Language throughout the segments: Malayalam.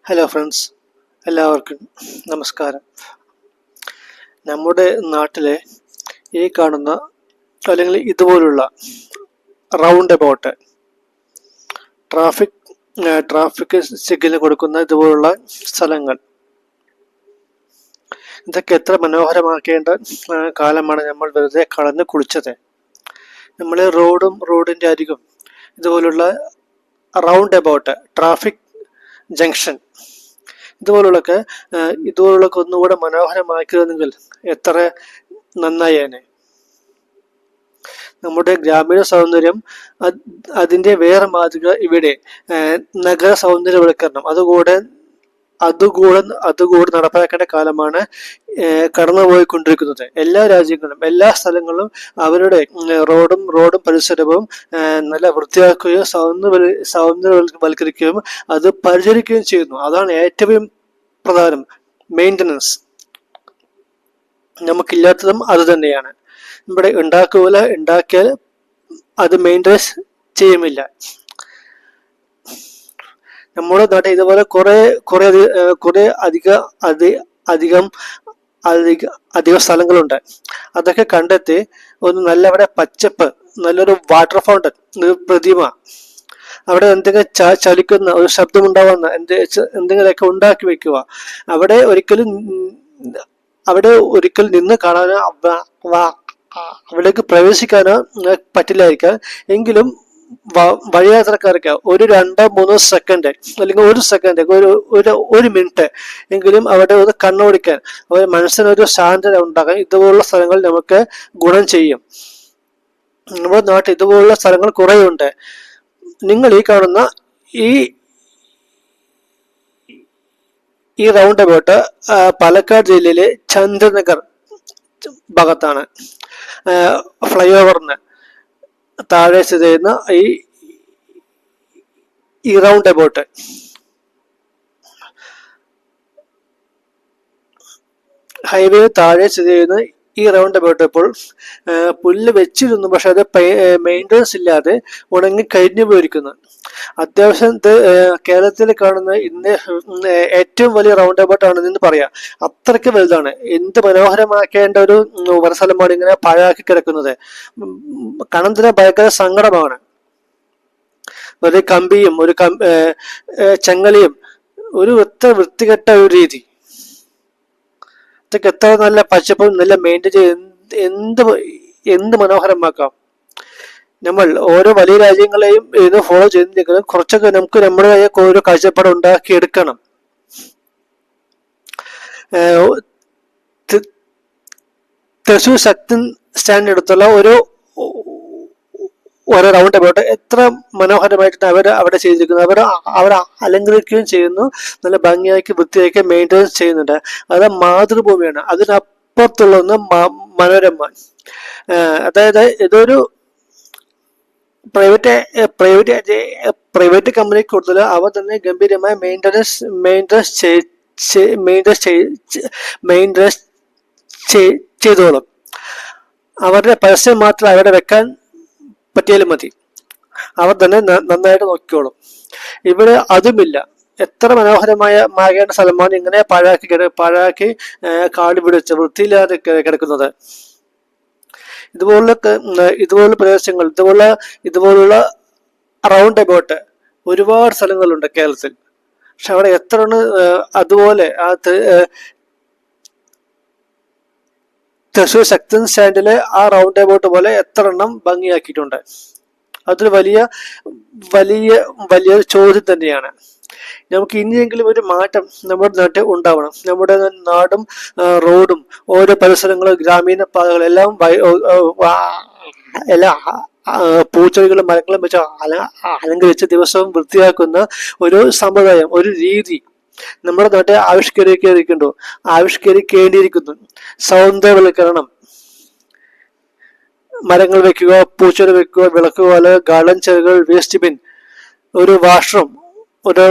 ഹലോ ഫ്രണ്ട്സ്, എല്ലാവർക്കും നമസ്കാരം. നമ്മുടെ നാട്ടിലെ ഈ കാണുന്ന അല്ലെങ്കിൽ ഇതുപോലുള്ള റൗണ്ട് അബൌട്ട് ട്രാഫിക് സിഗ്നൽ കൊടുക്കുന്ന ഇതുപോലുള്ള സ്ഥലങ്ങൾ, ഇതൊക്കെ എത്ര മനോഹരമാക്കേണ്ട കാലമാണ് നമ്മൾ വെറുതെ കളഞ്ഞു കുളിച്ചത്. നമ്മൾ റോഡിൻ്റെ അരികും ഇതുപോലുള്ള റൗണ്ട് അബൌട്ട് ട്രാഫിക് ജംഗ്ഷൻ ഇതുപോലുള്ളൊക്കെ ഒന്നുകൂടെ മനോഹരമാക്കിയിരുന്നെങ്കിൽ എത്ര നന്നായേനെ. നമ്മുടെ ഗ്രാമീണ സൗന്ദര്യം അതിൻ്റെ വേറെ മാതൃക ഇവിടെ നഗര സൗന്ദര്യവൽക്കരണം അതുകൂടെ നടപ്പാക്കേണ്ട കാലമാണ് കടന്നുപോയിക്കൊണ്ടിരിക്കുന്നത്. എല്ലാ രാജ്യങ്ങളും എല്ലാ സ്ഥലങ്ങളും അവരുടെ റോഡും പരിസരവും നല്ല വൃത്തിയാക്കുകയും സൗന്ദര്യവൽക്കരിക്കുകയും അത് പരിചരിക്കുകയും ചെയ്യുന്നു. അതാണ് ഏറ്റവും പ്രധാനം. മെയിൻ്റനൻസ് നമുക്കില്ലാത്തതും അത് തന്നെയാണ്. ഇവിടെ ഉണ്ടാക്കിയാൽ അത് മെയിൻ്റനൻസ് ചെയ്യുമില്ല. നമ്മുടെ നാട്ടിൽ ഇതുപോലെ കുറെ അധികം സ്ഥലങ്ങളുണ്ട്. അതൊക്കെ കണ്ടെത്തി ഒന്ന് നല്ല അവിടെ പച്ചപ്പ്, നല്ലൊരു വാട്ടർ ഫൗണ്ടൻ, ഒരു പ്രതിമ, അവിടെ എന്തെങ്കിലും ചലിക്കുന്ന ഒരു ശബ്ദമുണ്ടാവുന്ന എന്തെങ്കിലുമൊക്കെ ഉണ്ടാക്കി വെക്കുക. അവിടെ ഒരിക്കൽ നിന്ന് കാണാനോ അവിടേക്ക് പ്രവേശിക്കാനോ പറ്റില്ലായിരിക്കാം. എങ്കിലും വഴിയാത്രക്കാർക്ക് ഒരു 2-3 സെക്കൻഡ് അല്ലെങ്കിൽ 1 സെക്കൻഡ്, ഒരു മിനിറ്റ് എങ്കിലും അവിടെ ഒന്ന് കണ്ണോടിക്കാൻ, അവർ മനസ്സിനൊരു ശാന്തത ഉണ്ടാക്കാൻ ഇതുപോലുള്ള സ്ഥലങ്ങൾ നമുക്ക് ഗുണം ചെയ്യും. നമ്മുടെ നാട്ടിൽ ഇതുപോലുള്ള സ്ഥലങ്ങൾ കുറേയുണ്ട്. നിങ്ങൾ ഈ കാണുന്ന ഈ റൗണ്ട് അബൌട്ട് പാലക്കാട് ജില്ലയിലെ ചന്ദ്രനഗർ ഭാഗത്താണ്. ഫ്ലൈ ഓവറിന് താഴെ സ്ഥിതി ചെയ്യുന്ന ഈ റൗണ്ട് അബൌട്ട് ഹൈവേയിൽ താഴെ സ്ഥിതി ചെയ്യുന്ന ഈ റൗണ്ട് അബൌട്ട് ഇപ്പോൾ പുല്ല് വെച്ചിരുന്നു, പക്ഷെ അത് മെയിൻ്റനൻസ് ഇല്ലാതെ ഉണങ്ങി കരിഞ്ഞു പോയിരിക്കുന്നു. അത്യാവശ്യം കേരളത്തിൽ കാണുന്ന ഇന്ന് ഏറ്റവും വലിയ റൗണ്ട് അബൌട്ട് ആണെന്ന് പറയാം. അത്രയ്ക്ക് വലുതാണ്. എന്ത് മനോഹരമാക്കേണ്ട ഒരു സ്ഥലമാണ് ഇങ്ങനെ പാഴാക്കി കിടക്കുന്നത്. കാണുന്നതിന് ഭയങ്കര സങ്കടമാണ്. ഒരു കമ്പിയും ചെങ്ങലിയും എത്ര വൃത്തികെട്ട ഒരു രീതി. ഇതൊക്കെ എത്ര നല്ല പച്ചപ്പും നല്ല മെയിൻറ്റെയിൻ ചെയ്ത് എന്ത് മനോഹരമാക്കാം. നമ്മൾ ഓരോ വലിയ രാജ്യങ്ങളെയും ഇത് ഫോളോ ചെയ്തെങ്കിലും കുറച്ചൊക്കെ നമുക്ക് നമ്മുടെ ഒരു കാഴ്ചപ്പാട് ഉണ്ടാക്കിയെടുക്കണം. തൃശ്ശൂർ ശക്തി സ്റ്റാൻഡ് അടുത്തുള്ള ഒരു റൗണ്ട് അബൌട്ട് എത്ര മനോഹരമായിട്ട് അവിടെ ചെയ്തിരിക്കുന്നു. അവർ അലങ്കരിക്കുകയും ചെയ്യുന്നു, നല്ല ഭംഗിയാക്കി വൃത്തിയാക്കി മെയിൻ്റെനൻസ് ചെയ്യുന്നുണ്ട്. അത് മാതൃഭൂമിയാണ്. അതിനപ്പുറത്തുള്ള ഒന്ന് മനോരമ. അതായത് ഇതൊരു പ്രൈവറ്റ് കമ്പനിക്ക് കൊടുത്താൽ അവർ തന്നെ ഗംഭീരമായ മെയിൻ്റനൻസ് ചെയ്തോളും. അവരുടെ പരസ്യം മാത്രം അവിടെ വെക്കാൻ പറ്റിയാലും മതി, അവർ തന്നെ നന്നായിട്ട് നോക്കിക്കോളും. ഇവിടെ അതുമില്ല. എത്ര മനോഹരമാകേണ്ട സ്ഥലമാണ് ഇങ്ങനെ പാഴാക്കി കാട് പിടിച്ച് വൃത്തിയില്ലാതെ കിടക്കുന്നത്. ഇതുപോലുള്ള പ്രദേശങ്ങൾ, ഇതുപോലുള്ള റൗണ്ട് അബൌട്ട് ഒരുപാട് സ്ഥലങ്ങളുണ്ട് കേരളത്തിൽ. പക്ഷെ അവിടെ എത്ര അതുപോലെ തൃശ്ശൂർ ശക്തി സ്റ്റാൻഡിലെ ആ റൗണ്ട് അബൌട്ട് പോലെ എത്ര എണ്ണം ഭംഗിയാക്കിയിട്ടുണ്ട്. അതൊരു വലിയ ചോദ്യം തന്നെയാണ്. നമുക്ക് ഇനിയെങ്കിലും ഒരു മാറ്റം നമ്മുടെ നാട്ടിൽ ഉണ്ടാവണം. നമ്മുടെ നാടും റോഡും ഓരോ പരിസരങ്ങളും ഗ്രാമീണ പാതകളും എല്ലാം പൂച്ചെടികളും മരങ്ങളും വെച്ച് അലങ്കരിച്ച് ദിവസവും വൃത്തിയാക്കുന്ന ഒരു സമ്പ്രദായം, ഒരു രീതി നമ്മുടെ നാട്ടിൽ ആവിഷ്കരിക്കേണ്ടിയിരിക്കുന്നു. സൗന്ദര്യവൽക്കരണം, മരങ്ങൾ വെക്കുക, പൂച്ചെടി വെക്കുക, വിളക്കുകൾ, ഗാർഡൻ ചെടികൾ, വേസ്റ്റ് ബിൻ, ഒരു വാഷ്റൂം, ഒരു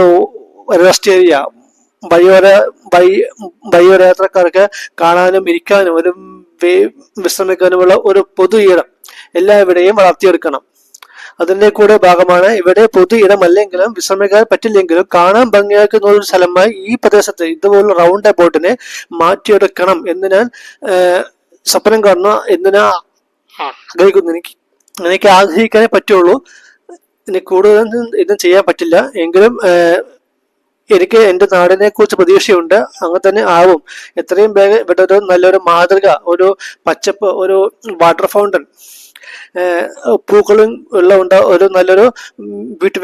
റെസ്റ്റ് ഏരിയ, വഴിയോരയാത്രക്കാർക്ക് കാണാനും ഇരിക്കാനും വിശ്രമിക്കാനുമുള്ള ഒരു പൊതു ഇടം എല്ലാവിടെയും വളർത്തിയെടുക്കണം. അതിന്റെ കൂടെ ഭാഗമാണ്. ഇവിടെ പൊതു ഇടമല്ലെങ്കിലും വിശ്രമിക്കാൻ പറ്റില്ലെങ്കിലും കാണാൻ ഭംഗിയാക്കുന്ന ഒരു സ്ഥലമായി ഈ പ്രദേശത്ത് ഇതുപോലുള്ള റൗണ്ട് അബൌട്ടിനെ മാറ്റിയെടുക്കണം എന്ന് ഞാൻ സ്വപ്നം കാണുന്നു, എന്ന് ഞാൻ ആഗ്രഹിക്കുന്നു. എനിക്ക് ആഗ്രഹിക്കാനേ പറ്റുള്ളൂ, ഇനി കൂടുതലൊന്നും ഇതും ചെയ്യാൻ പറ്റില്ല. എങ്കിലും എനിക്ക് എൻ്റെ നാടിനെ കുറിച്ച് പ്രതീക്ഷയുണ്ട്, അങ്ങനെ തന്നെ ആവും. എത്രയും വേഗം ഇവിടെ ഒരു നല്ലൊരു മാതൃക, ഒരു പച്ചപ്പ്, ഒരു വാട്ടർ ഫൗണ്ടൻ, പൂക്കളും ഉള്ള ഒരു നല്ലൊരു വീട്ടു